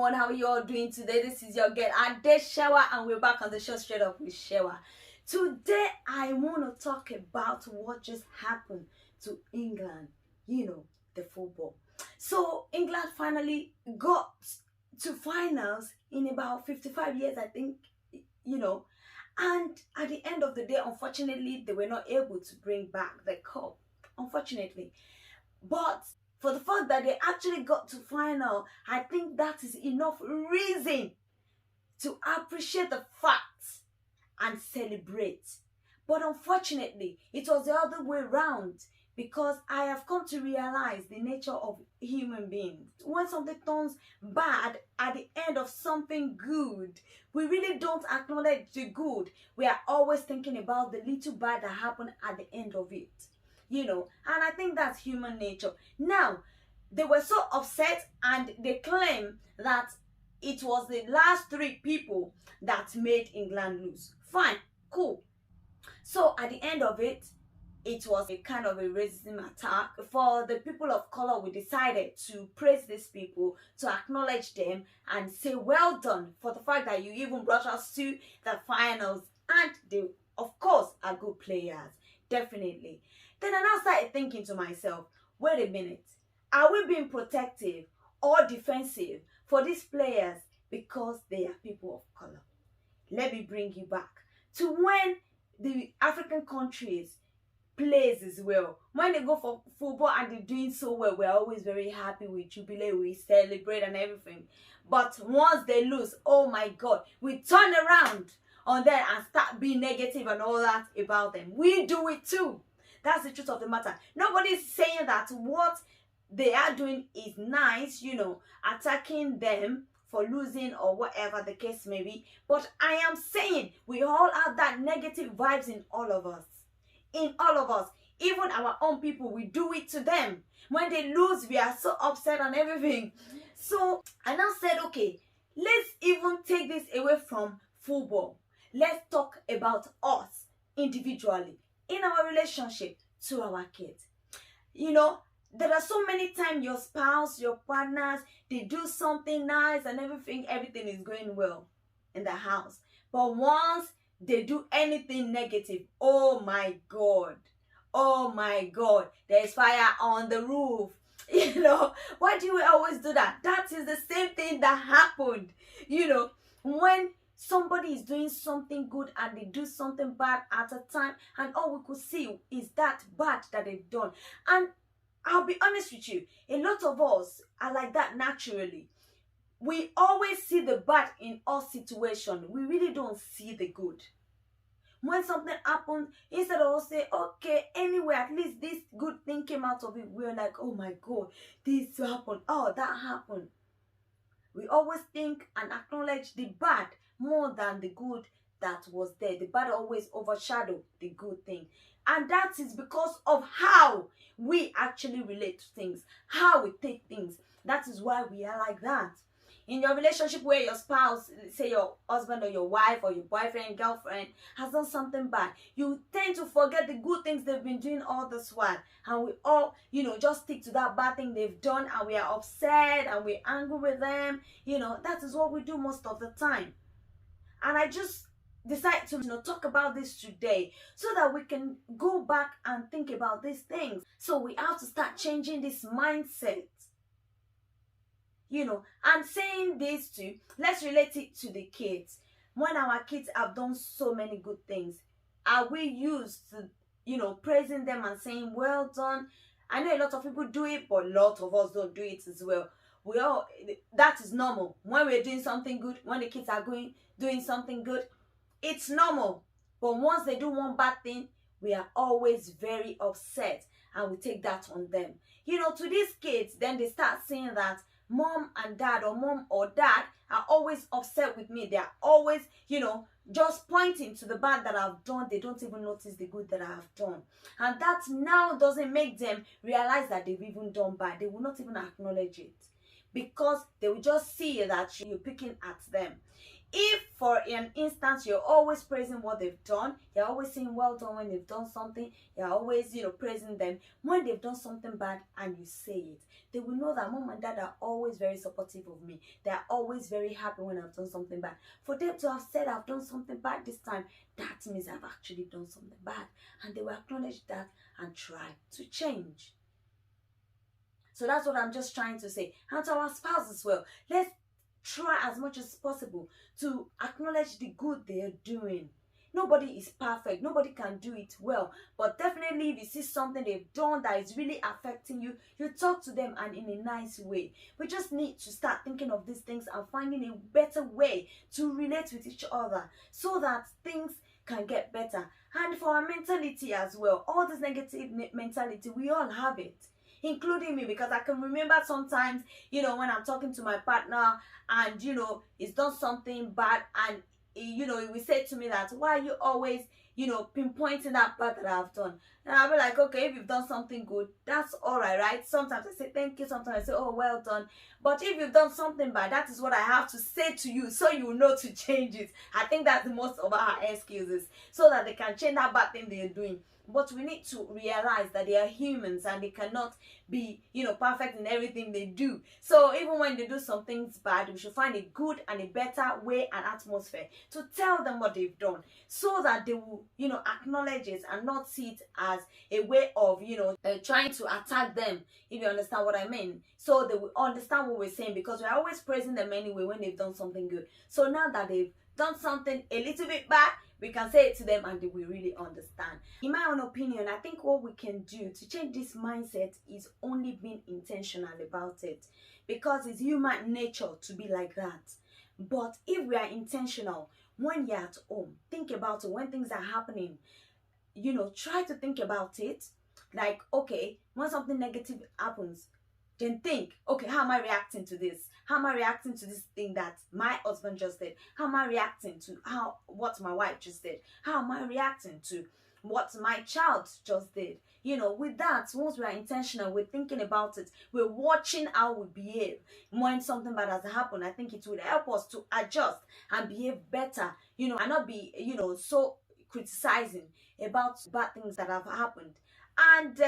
everyone, how are you all doing today? This is your girl Adeshewa, and we're back on the show Straight Up with Shewa. Today I want to talk about what just happened to England, the football. So England finally got to finals in about 55 years, I think, and at the end of the day, unfortunately, they were not able to bring back the cup, unfortunately. But for the fact that they actually got to final, I think that is enough reason to appreciate the facts and celebrate. But unfortunately, it was the other way around, because I have come to realize the nature of human beings. When something turns bad at the end of something good, we really don't acknowledge the good. We are always thinking about the little bad that happened at the end of it. And I think that's human nature. Now, they were so upset and they claim that it was the last three people that made England lose. Fine, cool. So at the end of it, it was a kind of a racism attack. For the people of color, we decided to praise these people, to acknowledge them and say well done for the fact that you even brought us to the finals, and they of course are good players, definitely. Then I now started thinking to myself, wait a minute, are we being protective or defensive for these players because they are people of color? Let me bring you back to when the African countries plays as well. When they go for football and they're doing so well, we're always very happy, we jubilate, we celebrate and everything. But once they lose, oh my God, we turn around on them and start being negative and all that about them. We do it too. That's the truth of the matter. Nobody's saying that what they are doing is nice, attacking them for losing or whatever the case may be. But I am saying we all have that negative vibes in all of us. In all of us. Even our own people, we do it to them. When they lose, we are so upset and everything. So I now said, okay, let's even take this away from football. Let's talk about us individually in our relationship to our kids. There are so many times your spouse, your partners, they do something nice and everything is going well in the house. But once they do anything negative, oh my God, there's fire on the roof. Why do we always do that? That is the same thing that happened, when somebody is doing something good and they do something bad at a time, and all we could see is that bad that they've done. And I'll be honest with you, a lot of us are like that naturally. We always see the bad in all situations. We really don't see the good. When something happens, instead of us say, okay, anyway, at least this good thing came out of it, we're like, oh my God, this happened, oh, that happened. We always think and acknowledge the bad more than the good that was there. The bad always overshadow the good thing. And that is because of how we actually relate to things, how we take things. That is why we are like that. In your relationship where your spouse, say your husband or your wife or your boyfriend, girlfriend, has done something bad, you tend to forget the good things they've been doing all this while. And we all, just stick to that bad thing they've done, and we are upset and we're angry with them. That is what we do most of the time. And I just decided to talk about this today so that we can go back and think about these things. So we have to start changing this mindset. And saying this too, let's relate it to the kids. When our kids have done so many good things, are we used to, praising them and saying, well done? I know a lot of people do it, but a lot of us don't do it as well. That is normal. When we're doing something good, when the kids are doing something good, it's normal. But once they do one bad thing, we are always very upset and we take that on them. To these kids, then they start saying that mom and dad, or mom or dad, are always upset with me. They are always, just pointing to the bad that I've done. They don't even notice the good that I have done. And that now doesn't make them realize that they've even done bad. They will not even acknowledge it, because they will just see that you're picking at them. If for an instance you're always praising what they've done, you're always saying well done when they've done something, you're always praising them when they've done something bad, and you say it, they will know that mom and dad are always very supportive of me. They're always very happy when I've done something bad. For them to have said I've done something bad this time, that means I've actually done something bad, and they will acknowledge that and try to change. So that's what I'm just trying to say. And to our spouse as well, let's try as much as possible to acknowledge the good they are doing. Nobody is perfect, nobody can do it well, but definitely if you see something they've done that is really affecting you, you talk to them, and in a nice way. We just need to start thinking of these things and finding a better way to relate with each other so that things can get better. And for our mentality as well, all this negative mentality, we all have it, including me, because I can remember sometimes, when I'm talking to my partner and, he's done something bad, and, he will say to me that, why are you always, pinpointing that part that I've done? And I'll be like, okay, if you've done something good, that's all right, right? Sometimes I say thank you, sometimes I say, oh, well done. But if you've done something bad, that is what I have to say to you, so you know to change it. I think that's the most of our excuses, so that they can change that bad thing they're doing. But we need to realize that they are humans and they cannot be, perfect in everything they do. So even when they do some things bad, we should find a good and a better way and atmosphere to tell them what they've done, so that they will, acknowledge it and not see it as a way of, trying to attack them, if you understand what I mean. So they will understand what we're saying, because we're always praising them anyway when they've done something good. So now that they've done something a little bit bad, we can say it to them and they will really understand. In my own opinion, I think what we can do to change this mindset is only being intentional about it, because it's human nature to be like that. But if we are intentional, when you're at home, think about it. When things are happening, try to think about it. Like, okay, when something negative happens, then think, okay, how am I reacting to this? How am I reacting to this thing that my husband just did? How am I reacting to what my wife just did? How am I reacting to what my child just did? With that, once we are intentional, we're thinking about it, we're watching how we behave when something bad has happened. I think it would help us to adjust and behave better, and not be, so criticizing about bad things that have happened. And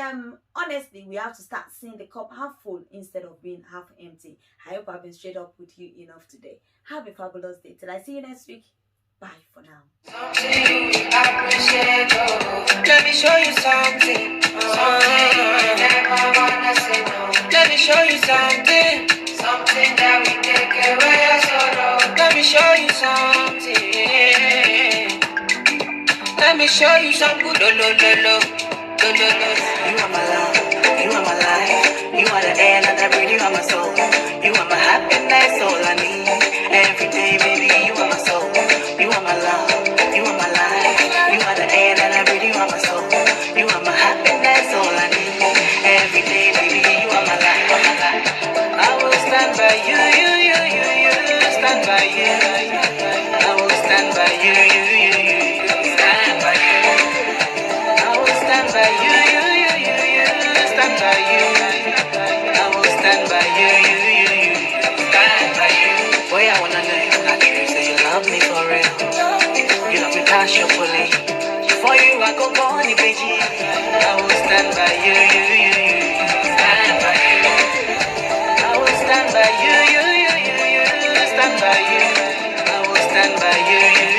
honestly, we have to start seeing the cup half full instead of being half empty. I hope I've been straight up with you enough today. Have a fabulous day. Till I see you next week. Bye for now. Let me show you something. Let me show you something. Something that we take away your sorrow. Let me show you something. Let me show you some good. You are my love, you are my life, you are the air that I breathe, you are my soul, you are my happiness, all I need, every day, baby, you are my soul, you are my love, you are my life, you are the air that I breathe, you are my soul, you are my happiness, all I need, every day, baby, you are my life, I will stand by you, stand by you, I will stand by you, stand by you. Stand by you, stand by you. I will stand by you, stand by you. Boy, I wanna know you not true, say you love me for real. You love me passionately. For you, I go born, baby. I will stand by you, stand by you. I will stand by you, stand by you. I will stand by you.